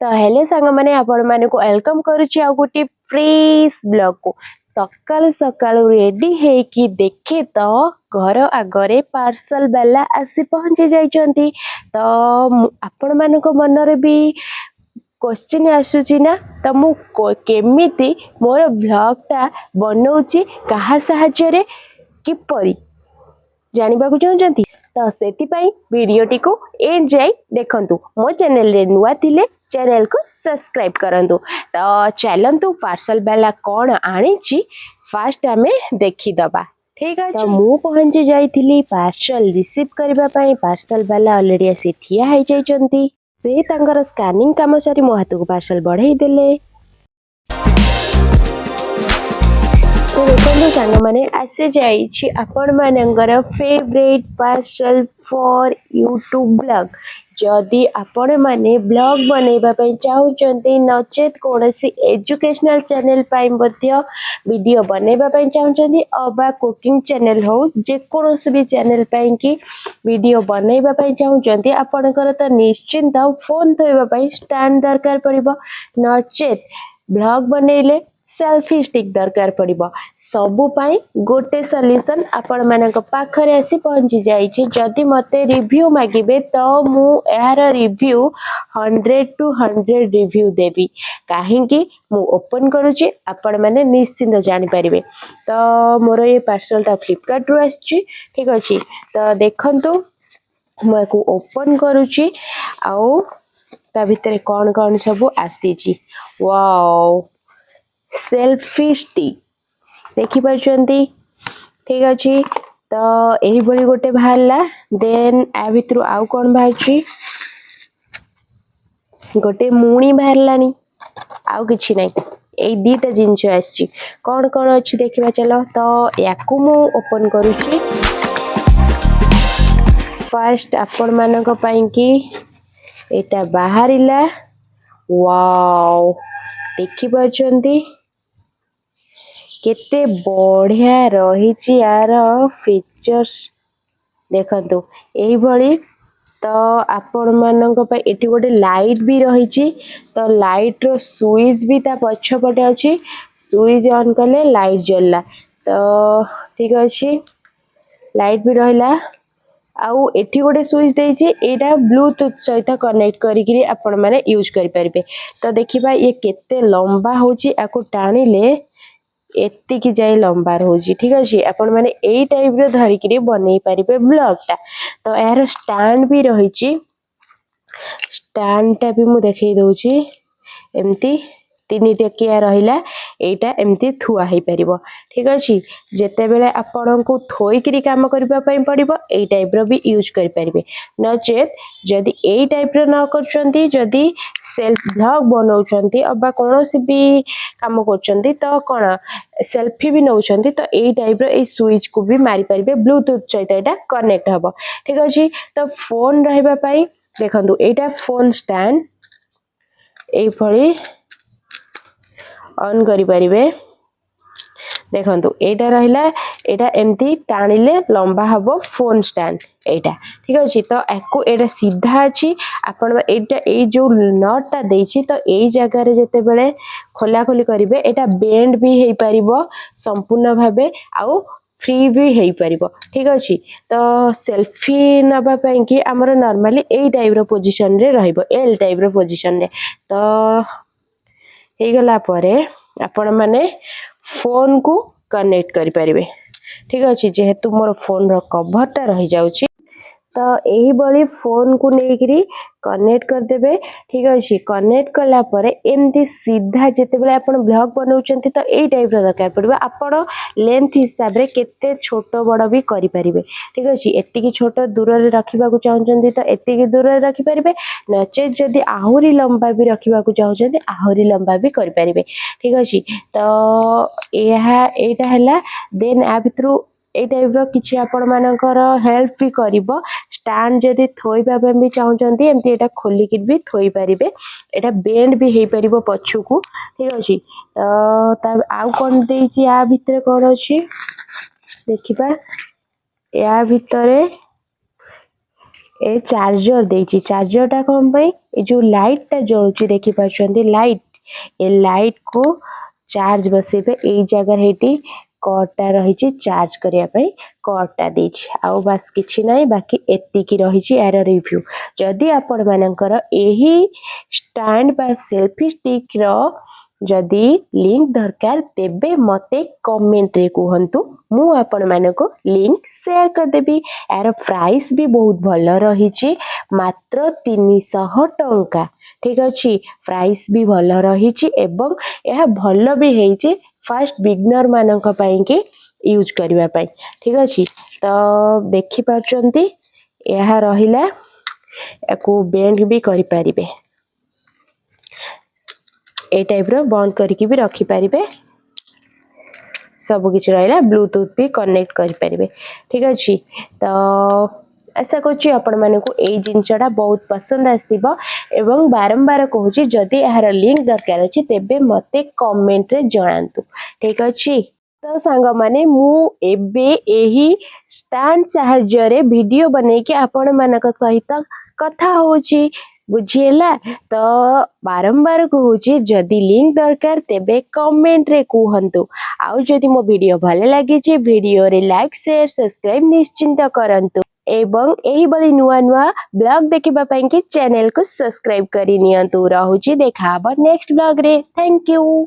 तो हेले सांग मैंने आपण माने को वेलकम करूची आ गोटे फ्रेश ब्लॉग को सकाल सकाल रेडी है कि देखे तो घर आगरे पार्सल वाला आसी पहुंची जाइछंती। तो आपण मान को मन रे भी क्वेश्चन आसुची ना तो मु केमिति मोर ब्लॉगटा बनौची कहा सहाय्य रे किपरि जानिबा को चाहछंती तो सेतिपाई वीडियोटी को एंड जाई देखंतु। मो चैनल रे नुआ थिले चैनल को सब्सक्राइब करंतु। तो चलंतु पार्सल वाला कौन आनीची फास्ट आमे देखि दबा। ठीक है तो मु पहुंची जाइथिली पार्सल रिसीव करबा पई। पार्सल वाला ऑलरेडी आसी ठिया है जाइचंती। से तांगर स्कैनिंग काम सारी मो हाथ को पार्सल बढ़ाई देले। तो देखो सांग मैंने आसे जाइए आपण मानकर favourite parcel for YouTube blog. जदि आपण माने ब्लॉग बनैबा पई चाहुचंती नचेत कोनसी एजुकेशनल चैनल पई मध्य वीडियो बनैबा पई चाहुचंती अबा कुकिंग चैनल हो जे कोनसी भी चैनल पई की वीडियो बनैबा पई चाहुचंती आपणकर त निश्चिंत फोन थोइबा पई स्टैंड दरकार पड़िबो। नचेत ब्लॉग बनैले सेल्फी स्टिक दरकार पड़िबो। सबु पाई गोटे सॉल्यूशन आपण मानक पाखरे आसी पहुंची जाइछि। जदि मते रिव्यू मागिबे तो मु एहार रिव्यू 100 टू 100 रिव्यू देबी। काहेकि मु ओपन करूची आपण माने निश्चिंत जानि परिबे। तो मोर ये पार्सल ता फ्लिपकार्ट रु आछि। ठीक अछि तो देखंतु मु को ओपन करूची आउ ता भितरे कोन कोन सब आसीछि। वाओ सेल्फी स्टिक देखि पारछंती। ठीक अछि तो एही बली गोटे बाहरला। देन आ भितरु आउ कोन बाहरछि गोटे मुणी बाहरलानी आउ किछि नै। ए दीटा जिंस आछि कोन कोन अछि देखिबा चलो। तो याकू मु ओपन करूछि। फर्स्ट आपण मानक पई की एटा बाहरिला। वाओ देखि पारछंती केते बढ़िया रही यार फीचर्स देखंतु एही भली। तो आपण मानक पे एठी गोटे लाइट भी रही। तो लाइट रो स्विच भी ता पछपटे अछि। स्विच ऑन कले लाइट जलला। तो ठीक अछि लाइट भी रहला। आउ एठी गोटे स्विच देछि एटा ब्लूटूथ सहित कनेक्ट करिकरी आपण माने यूज करि परिबे। तो देखिबा ये केते लंबा होछि आको टाणीले एत्ती की जाय लंबा होछि। ठीक अछि आपण माने एई टाइप रो धरिकरी बनै परिबे ब्लॉग ता। तो यार स्टैंड भी रहिछि। स्टैंड ता भी मु देखै दउछि एम्ति तीनी टेकिया रहिला एटा एम्ति थुआ हे परिबो। ठीक अछि जेते बेले आपण को थोइकरी काम करबा पई पड़िबो एई टाइप रो भी यूज करि परिबे। नचेत जदि एई टाइप रो न करचंती जदि सेल्फ ब्लॉग बनौचंती अबा कोनोसी भी काम करचंती तो कोन सेल्फी भी नौचंती तो एई टाइप रो एई स्विच को भी मारी परिबे ब्लूटूथ सहित एटा कनेक्ट हबो। ठीक अछि तो फोन रहबा पई देखंतु एटा फोन स्टैंड एई फळी ऑन करि परिबे। देखंतु एटा रहिला एटा एम्ति टाणीले लंबा हबो फोन स्टैंड एटा। ठीक अछि तो एको एटा सीधा अछि आपण एटा ए जो नट ता देछि तो एई जगह रे जते बेले खोला खोली करिवे एटा बेंड भी हेई परिबो संपूर्ण भाबे आउ फ्री भी हेई परिबो। ठीक अछि तो सेल्फी नबा पई कि हमर नॉर्मली एई टाइप रो पोजीशन रे रहइबो एल टाइप रो पोजीशन रे। तो हे गला परे आपण माने फोन को कनेक्ट करि परिबे। ठीक अछि जेहेतु मोर फोन रो कवर ता रहि जाउची तो एही बळी फोन को नेकरी कनेक्ट कर देबे। ठीक अछि कनेक्ट कला परे एम्ति सीधा जेते बेले आपण ब्लॉग बनौचंती तो एई टाइप रो दरकार पड़िबो। आपण लेंथ हिसाब रे केते छोटो बड़ भी करि परिबे। ठीक अछि एत्ती की छोटो दूर रे रखिबा को चाहउचंती तो एत्ती की दूर रे रखि परिबे। नचे जदि आहुरी लंबा भी रखिबा को चाहउचंती आहुरी लंबा भी करि परिबे। ठीक अछि तो एहा एटा हला। देन आ भितरु ए टाइप रो किछि आपण मानकर हेल्प भी करिवो। स्टैंड जदि थोइबा पे भी चाहउचंती एम्ति एटा खोली कि भी थोइ परिबे। एटा बेंड भी हेई परिबो पछु को। ठीक अछि ता आउ कोन देछि आ भितरे कोन अछि देखिबा। या भितरे ए चार्जर देछि चार्जरटा कौन पाई ए जो लाइटटा जळुची देखि पाछन्ती लाइट ए लाइट को चार्ज बसेबे ए जगह हेटी कॉर्डटा रहिछि चार्ज करिया पई कॉर्डटा देछि आउ बस किछि नै बाकी एतिकी रहिछि एरो रिव्यू जदि आपण मानकर एही स्टैंड बा सेल्फी स्टिक रो जदि लिंक दरकार तेबे मते कमेंट रे कहंतु मु आपण मानको लिंक शेयर कर देबी एरो प्राइस भी बहुत भलो रहिछि मात्र 300 टंका ठीक अछि प्राइस भी भलो रहिछि एवं यह भलो भी हेछि फर्स्ट बिगनर मानक पई के यूज करबा पई ठीक अछि तो देखि पाछंती यह रहिला एको बेंड भी करि परिबे ए टाइप रो बंद करके भी रखी पारिबे सब किछ रहला ब्लूटूथ भी कनेक्ट करि पारिबे ठीक अछि तो ऐसा कोची आपण माने को ए जिंचडा बहुत पसंद आस्तिबो एवं बारंबार कहूची जदि यार लिंक दरकार अछि तेबे मते कमेंट रे जणांतु ठीक अछि तो सांग माने मु एबे एही स्टैंड सहाय्य रे वीडियो बनै के आपण मानक सहित कथा होची बुझिएला तो बारंबार कहूची जदि लिंक दरकार तेबे कमेंट रे कहंतु आउ जदि मो वीडियो भले लागि छि वीडियो रे लाइक शेयर सब्सक्राइब निश्चिंत करंतु एवं एही बली नुआ नुआ ब्लॉग देखिबा पई के चैनल को सब्सक्राइब करि नियंतु रहूची देखाबो नेक्स्ट ब्लॉग रे थैंक यू।